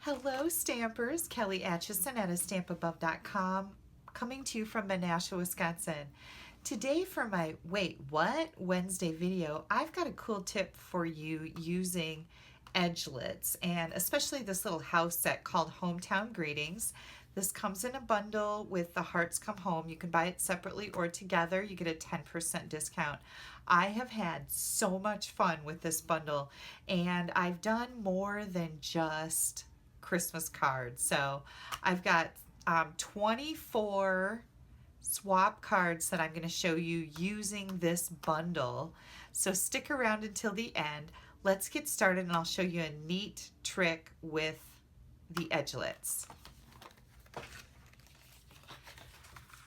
Hello Stampers, Kelly Acheson at stampabove.com, coming to you from Menasha, Wisconsin. Today for my Wait What Wednesday video, I've got a cool tip for you using Edgelits, and especially this little house set called Hometown Greetings. This comes in a bundle with the Hearts Come Home. You can buy it separately or together. You get a 10% discount. I have had so much fun with this bundle, and I've done more than just Christmas cards. So I've got 24 swap cards that I'm going to show you using this bundle. So stick around until the end. Let's get started and I'll show you a neat trick with the Edgelits.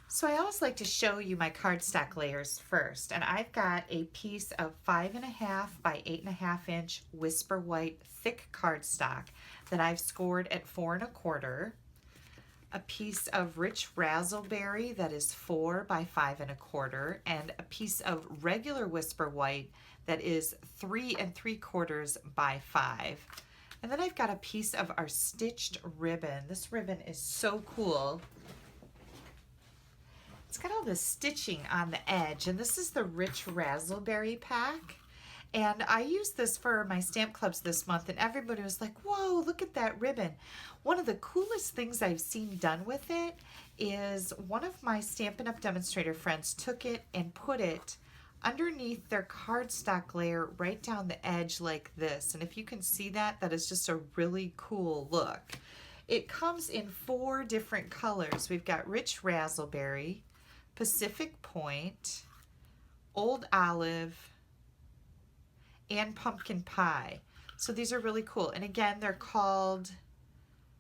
So I always like to show you my cardstock layers first, and I've got a piece of 5.5 by 8.5 inch Whisper White thick cardstock that I've scored at 4 1/4, a piece of rich razzleberry that is 4 by 5 1/4, and a piece of regular Whisper White that is 3 3/4 by 5. And then I've got a piece of our stitched ribbon. This ribbon is so cool. It's got all this stitching on the edge, and this is the rich razzleberry pack. And I used this for my stamp clubs this month, and everybody was like, whoa, look at that ribbon. One of the coolest things I've seen done with it is one of my Stampin' Up! Demonstrator friends took it and put it underneath their cardstock layer right down the edge like this. And if you can see that, that is just a really cool look. It comes in 4 different colors. We've got rich razzleberry, Pacific Point, Old Olive, and Pumpkin Pie. So these are really cool. And again, they're called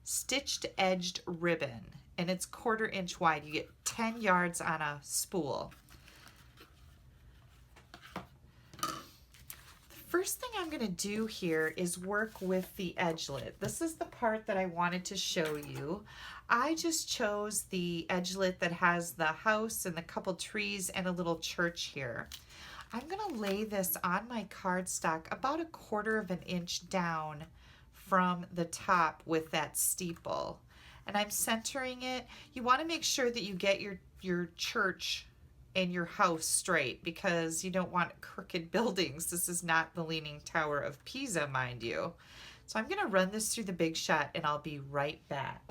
Stitched Edged Ribbon, and it's 1/4 inch wide. You get 10 yards on a spool. First thing I'm going to do here is work with the Edgelit. This is the part that I wanted to show you. I just chose the Edgelit that has the house and a couple trees and a little church here. I'm going to lay this on my cardstock about 1/4 inch down from the top with that steeple. And I'm centering it. You want to make sure that you get your church and your house straight, because you don't want crooked buildings. This is not the Leaning Tower of Pisa, mind you. So I'm going to run this through the Big Shot and I'll be right back.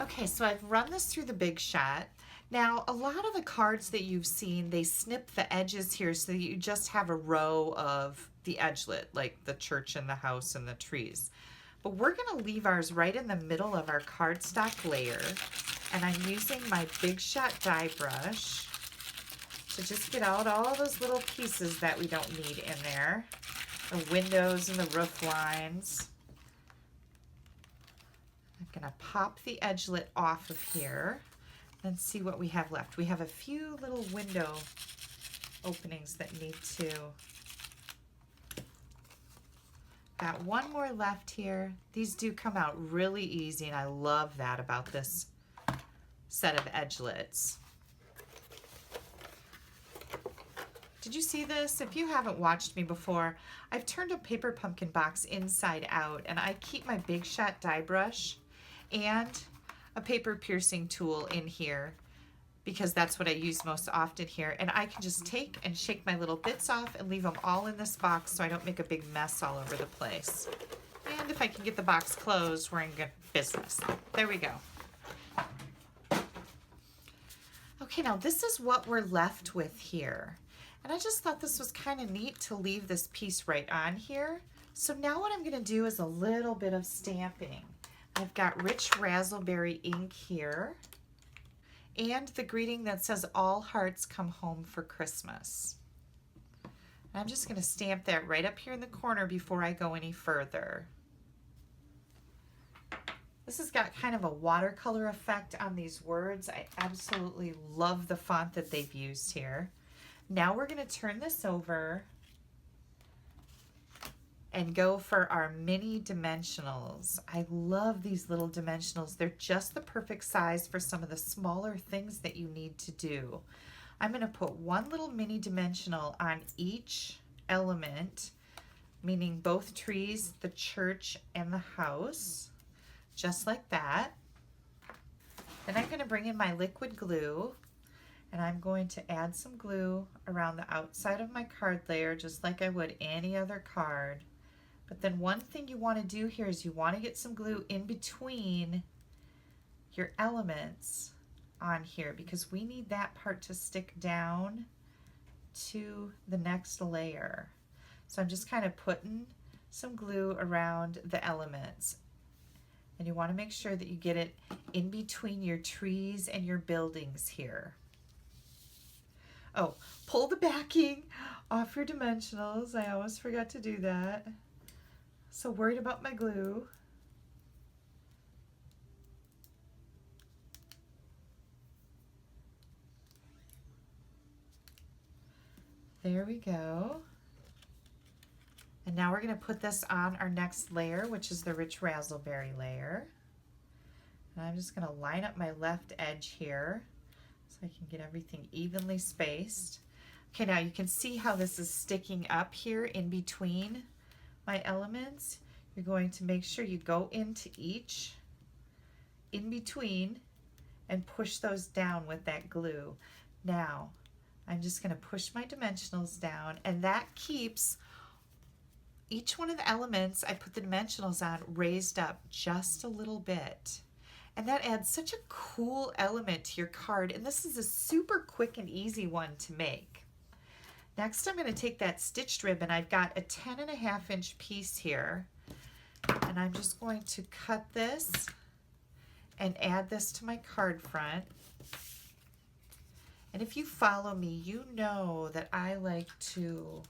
Okay, so I've run this through the Big Shot. Now, a lot of the cards that you've seen, they snip the edges here so that you just have a row of the Edgelit, like the church and the house and the trees. But we're going to leave ours right in the middle of our cardstock layer, and I'm using my Big Shot die brush to just get out all those little pieces that we don't need in there, the windows and the roof lines. I'm going to pop the Edgelit off of here and see what we have left. We have a few little window openings that need to. Got one more left here. These do come out really easy, and I love that about this set of Edgelits. Did you see this? If you haven't watched me before, I've turned a paper pumpkin box inside out, and I keep my Big Shot die brush and a paper piercing tool in here because that's what I use most often here. And I can just take and shake my little bits off and leave them all in this box so I don't make a big mess all over the place. And if I can get the box closed, we're in good business. There we go. Okay, now this is what we're left with here. And I just thought this was kind of neat to leave this piece right on here. So now what I'm going to do is a little bit of stamping. I've got rich razzleberry ink here, and the greeting that says all hearts come home for Christmas. And I'm just going to stamp that right up here in the corner before I go any further. This has got kind of a watercolor effect on these words. I absolutely love the font that they've used here. Now we're going to turn this over and go for our mini dimensionals. I love these little dimensionals. They're just the perfect size for some of the smaller things that you need to do. I'm going to put one little mini dimensional on each element meaning both trees, the church and the house, just like that. Then I'm going to bring in my liquid glue, and I'm going to add some glue around the outside of my card layer just like I would any other card. But then one thing you want to do here is you want to get some glue in between your elements on here, because we need that part to stick down to the next layer. So I'm just kind of putting some glue around the elements. And you want to make sure that you get it in between your trees and your buildings here. Oh, pull the backing off your dimensionals. I almost forgot to do that. So worried about my glue. There we go. And now we're going to put this on our next layer, which is the rich raspberry layer. And I'm just going to line up my left edge here so I can get everything evenly spaced. Okay, now you can see how this is sticking up here in between my elements. You're going to make sure you go into each in between and push those down with that glue. Now, I'm just going to push my dimensionals down, and that keeps each one of the elements I put the dimensionals on raised up just a little bit. And that adds such a cool element to your card, and this is a super quick and easy one to make. Next, I'm going to take that stitched ribbon. I've got a 10.5 inch piece here, and I'm just going to cut this and add this to my card front. And if you follow me, you know that I like to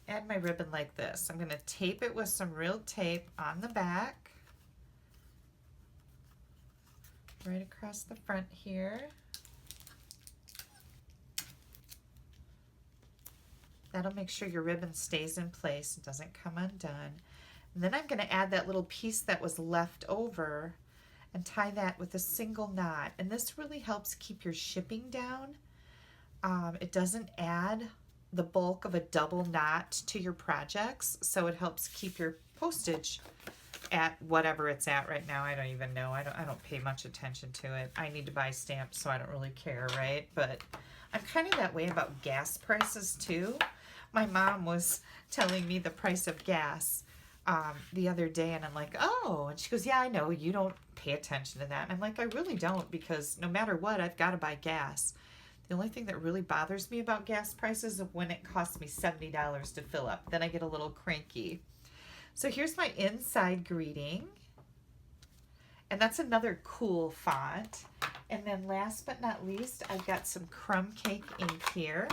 add my ribbon like this. I'm going to tape it with some real tape on the back, right across the front here. That'll make sure your ribbon stays in place and doesn't come undone. And then I'm going to add that little piece that was left over and tie that with a single knot. And this really helps keep your shipping down. It doesn't add the bulk of a double knot to your projects, so it helps keep your postage at whatever it's at right now. I don't even know. I don't pay much attention to it. I need to buy stamps, so I don't really care, right? But I'm kind of that way about gas prices too. My mom was telling me the price of gas the other day, and I'm like, oh, and she goes, yeah, I know, you don't pay attention to that. And I'm like, I really don't, because no matter what, I've got to buy gas. The only thing that really bothers me about gas prices is when it costs me $70 to fill up. Then I get a little cranky. So here's my inside greeting. And that's another cool font. And then last but not least, I've got some crumb cake ink here.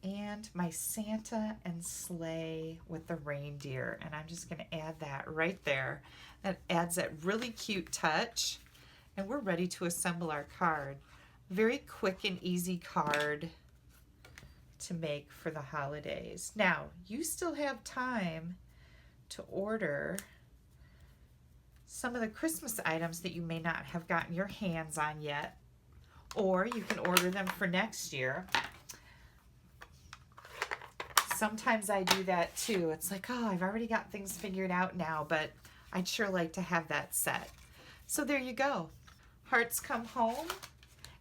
And my Santa and sleigh with the reindeer. And I'm just going to add that right there. That adds that really cute touch. And we're ready to assemble our card. Very quick and easy card to make for the holidays. Now, you still have time to order some of the Christmas items that you may not have gotten your hands on yet, or you can order them for next year. Sometimes I do that too. It's like, oh, I've already got things figured out now, but I'd sure like to have that set. So there you go. Hearts come home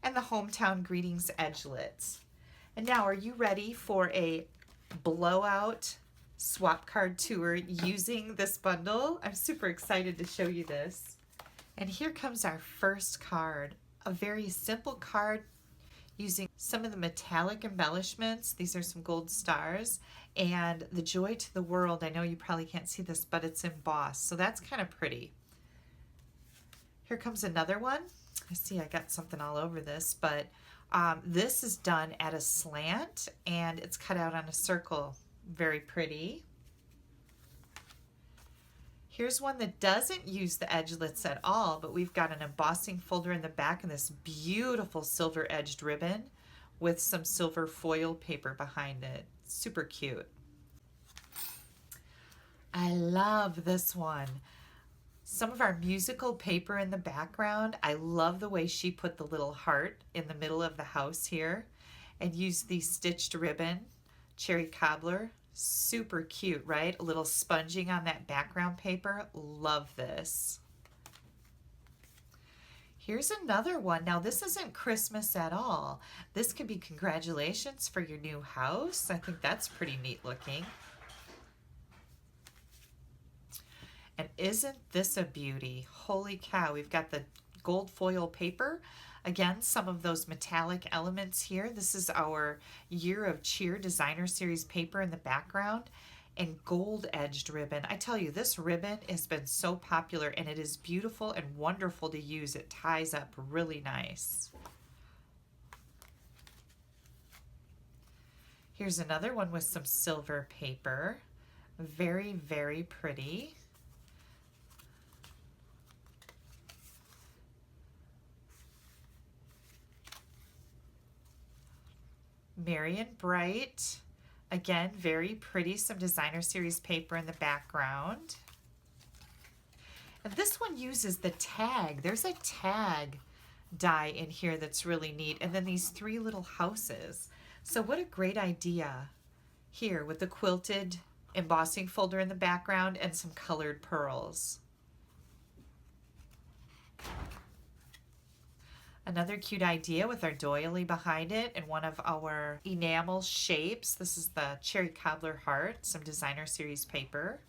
and the hometown greetings Edgelits. And now, are you ready for a blowout swap card tour using this bundle? I'm super excited to show you this. And here comes our first card, a very simple card using some of the metallic embellishments. These are some gold stars, and the joy to the world. I know you probably can't see this, but it's embossed, so that's kind of pretty. Here comes another one. I see I got something all over this, but this is done at a slant, and it's cut out on a circle. Very pretty. Here's one that doesn't use the edgelets at all, but we've got an embossing folder in the back and this beautiful silver edged ribbon with some silver foil paper behind it. Super cute. I love this one. Some of our musical paper in the background. I love the way she put the little heart in the middle of the house here and used the stitched ribbon cherry cobbler. Super cute, right? A little sponging on that background paper. Love this. Here's another one. Now this isn't Christmas at all. This could be congratulations for your new house. I think that's pretty neat looking. And isn't this a beauty? Holy cow, we've got the gold foil paper. Again, some of those metallic elements here. This is our Year of Cheer Designer Series paper in the background, and gold edged ribbon. I tell you, this ribbon has been so popular, and it is beautiful and wonderful to use. It ties up really nice. Here's another one with some silver paper. Very, very pretty. Merry and Bright. Again, very pretty. Some Designer Series paper in the background. And this one uses the tag. There's a tag die in here that's really neat. And then these three little houses. So what a great idea here with the quilted embossing folder in the background and some colored pearls. Another cute idea with our doily behind it and one of our enamel shapes. This is the cherry cobbler heart, some Designer Series paper.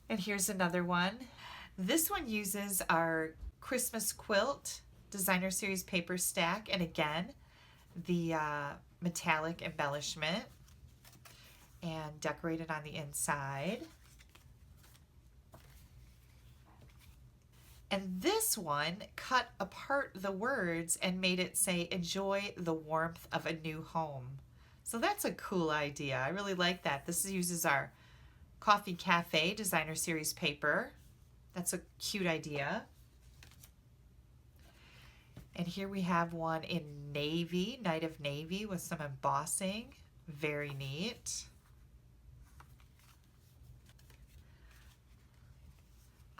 And here's another one. This one uses our Christmas quilt Designer Series paper stack, and again, the metallic embellishment and decorated on the inside. And this one cut apart the words and made it say, enjoy the warmth of a new home. So that's a cool idea. I really like that. This uses our Coffee Cafe Designer Series paper. That's a cute idea. And here we have one in navy, Night of Navy, with some embossing. Very neat.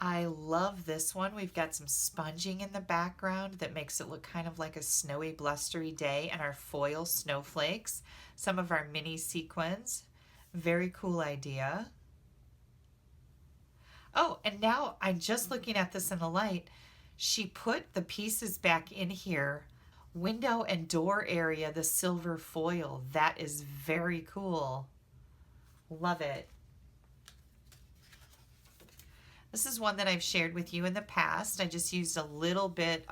I love this one. We've got some sponging in the background that makes it look kind of like a snowy, blustery day, and our foil snowflakes, some of our mini sequins. Very cool idea. Oh, and now I'm just looking at this in the light. She put the pieces back in here. Window and door area, the silver foil. That is very cool. Love it. This is one that I've shared with you in the past. I just used a little bit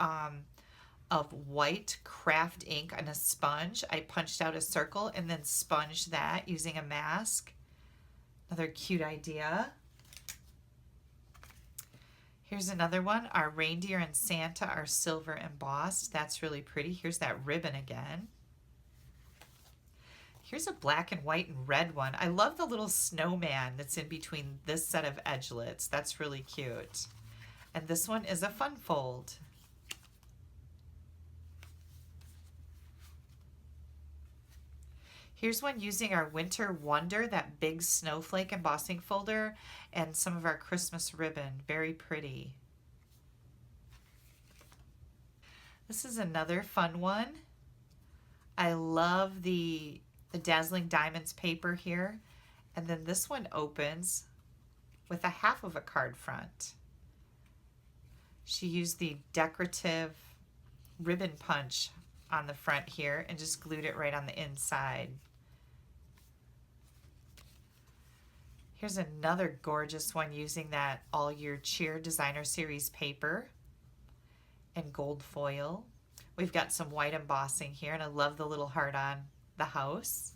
of white craft ink on a sponge. I punched out a circle and then sponged that using a mask. Another cute idea. Here's another one. Our reindeer and Santa are silver embossed. That's really pretty. Here's that ribbon again. Here's a black and white and red one. I love the little snowman that's in between this set of edgelets. That's really cute. And this one is a fun fold. Here's one using our Winter Wonder, that big snowflake embossing folder, and some of our Christmas ribbon. Very pretty. This is another fun one. I love the Dazzling Diamonds paper here. And then this one opens with a half of a card front. She used the decorative ribbon punch on the front here and just glued it right on the inside. Here's another gorgeous one using that All Year Cheer Designer Series paper and gold foil. We've got some white embossing here, and I love the little heart on the house.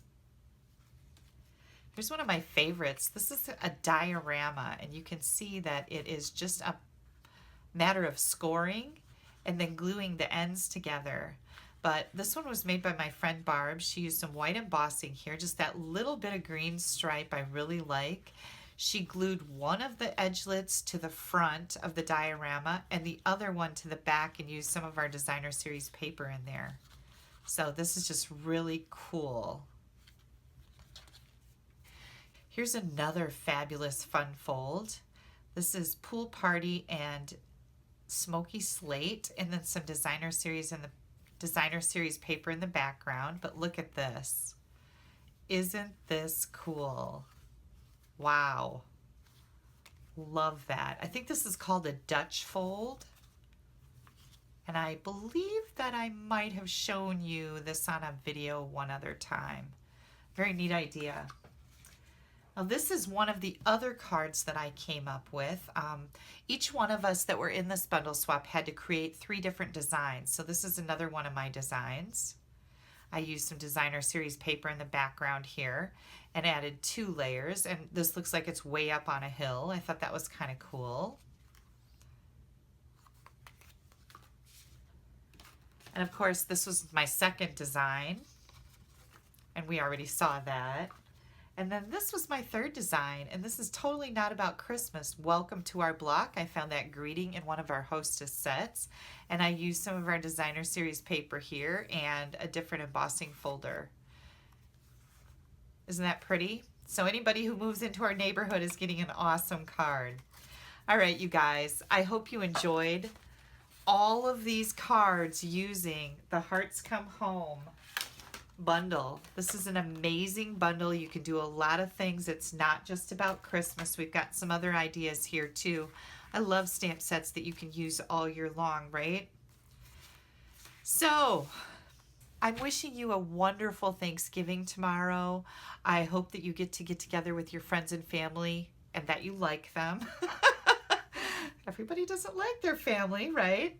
Here's one of my favorites. This is a diorama, and you can see that it is just a matter of scoring and then gluing the ends together. But this one was made by my friend Barb. She used some white embossing here, just that little bit of green stripe I really like. She glued one of the edgelets to the front of the diorama and the other one to the back, and used some of our Designer Series paper in there. So this is just really cool. Here's another fabulous fun fold. This is Pool Party and Smoky Slate, and then some Designer Series in the designer series paper in the background, but look at this. Isn't this cool? Wow. Love that. I think this is called a Dutch fold. And I believe that I might have shown you this on a video one other time. Very neat idea. Now this is one of the other cards that I came up with. Each one of us that were in this bundle swap had to create 3 different designs. So this is another one of my designs. I used some designer series paper in the background here and added 2 layers. And this looks like it's way up on a hill. I thought that was kind of cool. And of course, this was my second design. And we already saw that. And then this was my third design, and this is totally not about Christmas. Welcome to our block. I found that greeting in one of our hostess sets, and I used some of our designer series paper here and a different embossing folder. Isn't that pretty? So anybody who moves into our neighborhood is getting an awesome card. All right, you guys, I hope you enjoyed all of these cards using the Hearts Come Home bundle. This is an amazing bundle. You can do a lot of things. It's not just about Christmas. We've got some other ideas here too. I love stamp sets that you can use all year long, right? So I'm wishing you a wonderful Thanksgiving tomorrow. I hope that you get together with your friends and family and that you like them. Everybody doesn't like their family, right?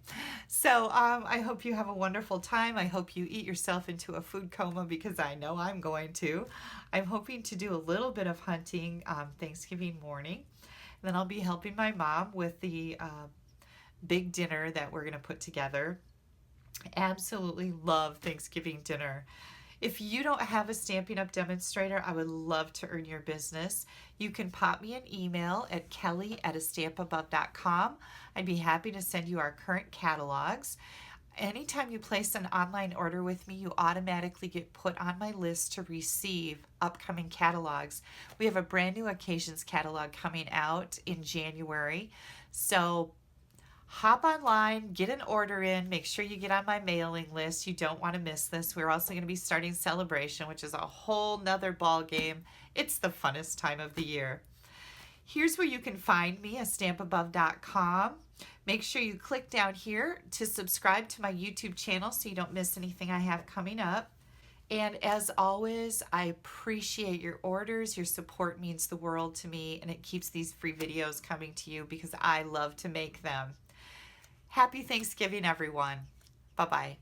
So I hope you have a wonderful time. I hope you eat yourself into a food coma because I know I'm going to. I'm hoping to do a little bit of hunting Thanksgiving morning. And then I'll be helping my mom with the big dinner that we're going to put together. Absolutely love Thanksgiving dinner. If you don't have a Stampin' Up! Demonstrator, I would love to earn your business. You can pop me an email at kelly@astampabove.com. I'd be happy to send you our current catalogs. Anytime you place an online order with me, you automatically get put on my list to receive upcoming catalogs. We have a brand new Occasions catalog coming out in January. So hop online, get an order in, make sure you get on my mailing list. You don't want to miss this. We're also going to be starting Celebration, which is a whole nother ball game. It's the funnest time of the year. Here's where you can find me, stampabove.com. Make sure you click down here to subscribe to my YouTube channel so you don't miss anything I have coming up. And as always, I appreciate your orders. Your support means the world to me, and it keeps these free videos coming to you because I love to make them. Happy Thanksgiving, everyone. Bye-bye.